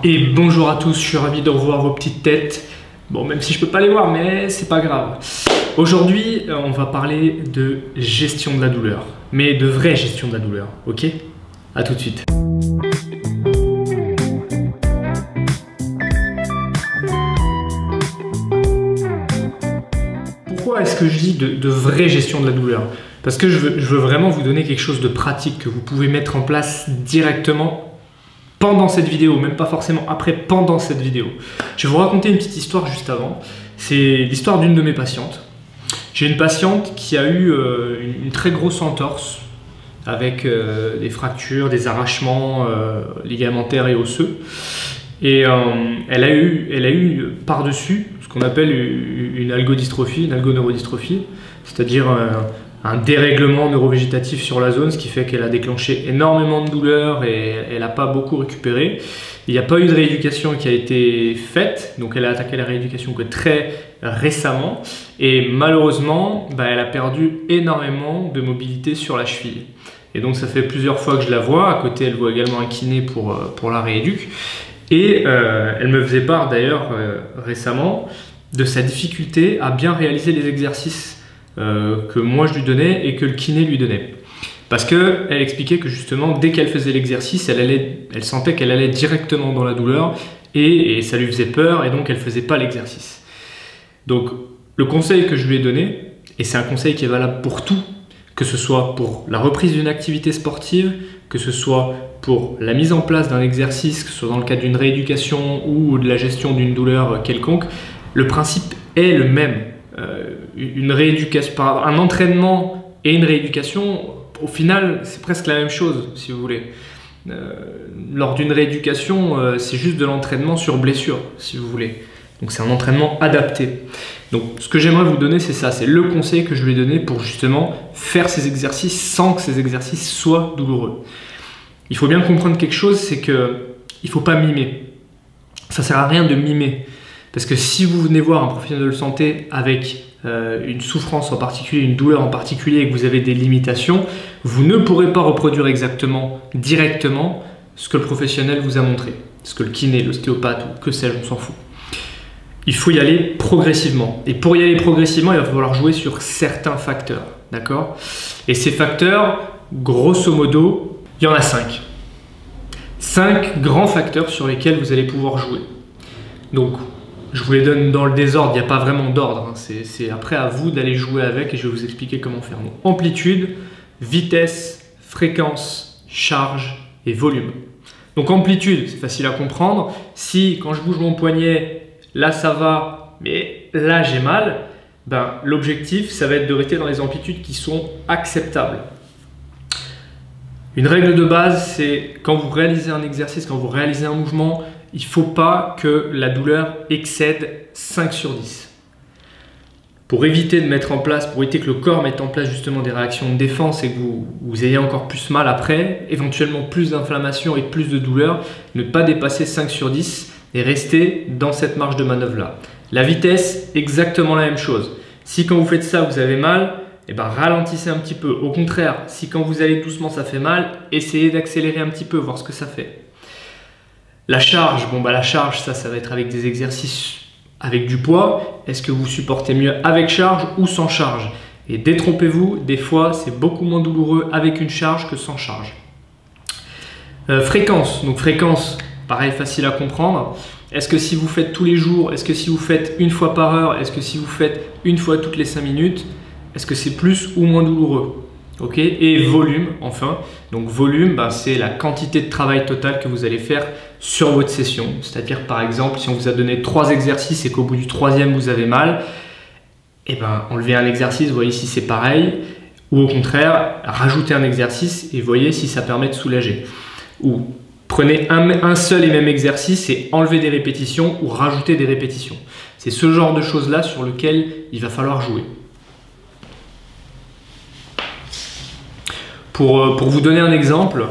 Et bonjour à tous, je suis ravi de revoir vos petites têtes. Bon, même si je peux pas les voir, mais c'est pas grave. Aujourd'hui, on va parler de gestion de la douleur, mais de vraie gestion de la douleur, ok? À tout de suite. Pourquoi est-ce que je dis de vraie gestion de la douleur? Parce que je veux vraiment vous donner quelque chose de pratique que vous pouvez mettre en place directement pendant cette vidéo, même pas forcément après, pendant cette vidéo. Je vais vous raconter une petite histoire juste avant. C'est l'histoire d'une de mes patientes. J'ai une patiente qui a eu une très grosse entorse avec des fractures, des arrachements ligamentaires et osseux. Et elle a eu par-dessus ce qu'on appelle une algodystrophie, une algoneurodystrophie, c'est-à-dire un dérèglement neurovégétatif sur la zone, ce qui fait qu'elle a déclenché énormément de douleurs et elle n'a pas beaucoup récupéré. Il n'y a pas eu de rééducation qui a été faite, donc elle a attaqué la rééducation que très récemment. Et malheureusement, elle a perdu énormément de mobilité sur la cheville. Et donc ça fait plusieurs fois que je la vois. À côté, elle voit également un kiné pour la rééduque. Et elle me faisait part d'ailleurs récemment de sa difficulté à bien réaliser les exercices que moi je lui donnais et que le kiné lui donnait. Parce qu'elle expliquait que justement, dès qu'elle faisait l'exercice, elle sentait qu'elle allait directement dans la douleur et ça lui faisait peur et donc elle ne faisait pas l'exercice. Donc le conseil que je lui ai donné, et c'est un conseil qui est valable pour tout, que ce soit pour la reprise d'une activité sportive, que ce soit pour la mise en place d'un exercice, que ce soit dans le cadre d'une rééducation ou de la gestion d'une douleur quelconque, le principe est le même. Une rééducation, un entraînement et une rééducation, au final, c'est presque la même chose, si vous voulez. Lors d'une rééducation, c'est juste de l'entraînement sur blessure, si vous voulez. Donc c'est un entraînement adapté. Donc ce que j'aimerais vous donner, c'est ça, c'est le conseil que je lui ai donné pour justement faire ces exercices sans que ces exercices soient douloureux. Il faut bien comprendre quelque chose, c'est qu'il ne faut pas mimer. Ça ne sert à rien de mimer. Parce que si vous venez voir un professionnel de santé avec une souffrance en particulier, une douleur en particulier et que vous avez des limitations, vous ne pourrez pas reproduire exactement, directement, ce que le professionnel vous a montré. Ce que le kiné, l'ostéopathe ou que sais-je, on s'en fout. Il faut y aller progressivement. Et pour y aller progressivement, il va falloir jouer sur certains facteurs. D'accord? Et ces facteurs, grosso modo, il y en a 5. 5 grands facteurs sur lesquels vous allez pouvoir jouer. Donc, je vous les donne dans le désordre, il n'y a pas vraiment d'ordre. Hein. C'est après à vous d'aller jouer avec et je vais vous expliquer comment faire. Donc, amplitude, vitesse, fréquence, charge et volume. Donc amplitude, c'est facile à comprendre. Si quand je bouge mon poignet, là ça va, mais là j'ai mal, l'objectif ça va être de rester dans les amplitudes qui sont acceptables. Une règle de base, c'est quand vous réalisez un exercice, quand vous réalisez un mouvement, il ne faut pas que la douleur excède 5 sur 10. Pour éviter de mettre en place, pour éviter que le corps mette en place justement des réactions de défense et que vous ayez encore plus mal après, éventuellement plus d'inflammation et plus de douleur, ne pas dépasser 5 sur 10 et rester dans cette marge de manœuvre là. La vitesse, exactement la même chose. Si quand vous faites ça, vous avez mal, ralentissez un petit peu. Au contraire, si quand vous allez doucement, ça fait mal, essayez d'accélérer un petit peu, voir ce que ça fait. La charge, la charge, ça va être avec des exercices avec du poids. Est-ce que vous supportez mieux avec charge ou sans charge? Et détrompez-vous, des fois, c'est beaucoup moins douloureux avec une charge que sans charge. Fréquence, donc fréquence, pareil, facile à comprendre. Est-ce que si vous faites tous les jours, est-ce que si vous faites une fois par heure, est-ce que si vous faites une fois toutes les 5 minutes, est-ce que c'est plus ou moins douloureux? Ok, et volume, enfin. Donc volume, c'est la quantité de travail total que vous allez faire sur votre session. C'est-à-dire par exemple, si on vous a donné 3 exercices et qu'au bout du 3e vous avez mal, enlevez un exercice, voyez si c'est pareil. Ou au contraire, rajoutez un exercice et voyez si ça permet de soulager. Ou prenez un seul et même exercice et enlevez des répétitions ou rajoutez des répétitions. C'est ce genre de choses-là sur lequel il va falloir jouer. Pour vous donner un exemple,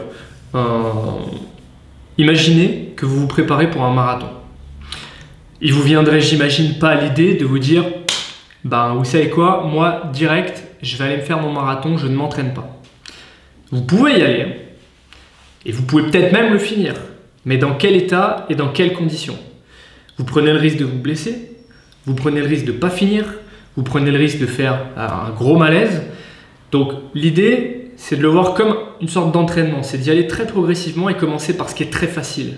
imaginez que vous vous préparez pour un marathon. Il vous viendrait, j'imagine, pas l'idée de vous dire vous savez quoi, moi, direct, je vais aller me faire mon marathon, je ne m'entraîne pas. Vous pouvez y aller, et vous pouvez peut-être même le finir. Mais dans quel état et dans quelles conditions? Vous prenez le risque de vous blesser, vous prenez le risque de ne pas finir, vous prenez le risque de faire un gros malaise. Donc l'idée, c'est de le voir comme une sorte d'entraînement, c'est d'y aller très progressivement et commencer par ce qui est très facile.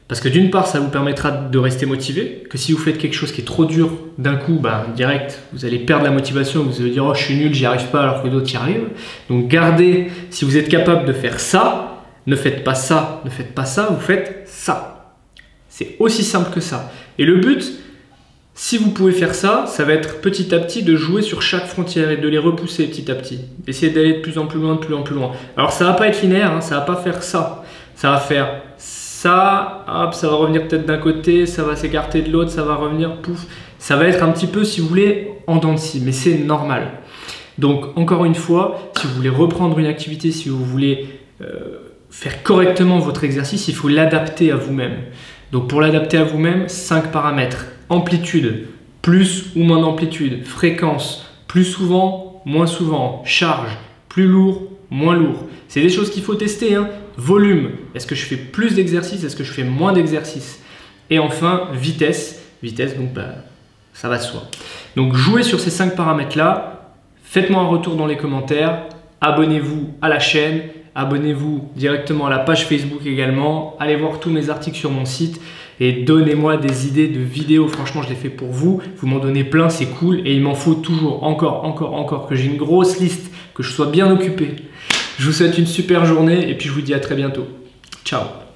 Parce que d'une part, ça vous permettra de rester motivé, que si vous faites quelque chose qui est trop dur d'un coup, direct, vous allez perdre la motivation, vous allez dire « oh je suis nul, j'y arrive pas » alors que d'autres y arrivent. Donc gardez, si vous êtes capable de faire ça, ne faites pas ça, ne faites pas ça, vous faites ça. C'est aussi simple que ça. Et le but, si vous pouvez faire ça, ça va être petit à petit de jouer sur chaque frontière et de les repousser petit à petit. Essayez d'aller de plus en plus loin, de plus en plus loin. Alors ça va pas être linéaire, hein, ça va pas faire ça. Ça va faire ça, hop, ça va revenir peut-être d'un côté, ça va s'écarter de l'autre, ça va revenir, pouf. Ça va être un petit peu, si vous voulez, en dents de scie, mais c'est normal. Donc encore une fois, si vous voulez reprendre une activité, si vous voulez faire correctement votre exercice, il faut l'adapter à vous-même. Donc pour l'adapter à vous-même, 5 paramètres. Amplitude, plus ou moins d'amplitude. Fréquence, plus souvent, moins souvent. Charge, plus lourd, moins lourd. C'est des choses qu'il faut tester, hein. Volume, est-ce que je fais plus d'exercices, est-ce que je fais moins d'exercices? Et enfin, vitesse. Vitesse, donc ça va de soi. Donc jouez sur ces 5 paramètres-là. Faites-moi un retour dans les commentaires. Abonnez-vous à la chaîne. Abonnez-vous directement à la page Facebook également. Allez voir tous mes articles sur mon site. Et donnez-moi des idées de vidéos. Franchement, je les fais pour vous. Vous m'en donnez plein, c'est cool. Et il m'en faut toujours, encore, que j'ai une grosse liste, que je sois bien occupé. Je vous souhaite une super journée et puis je vous dis à très bientôt. Ciao!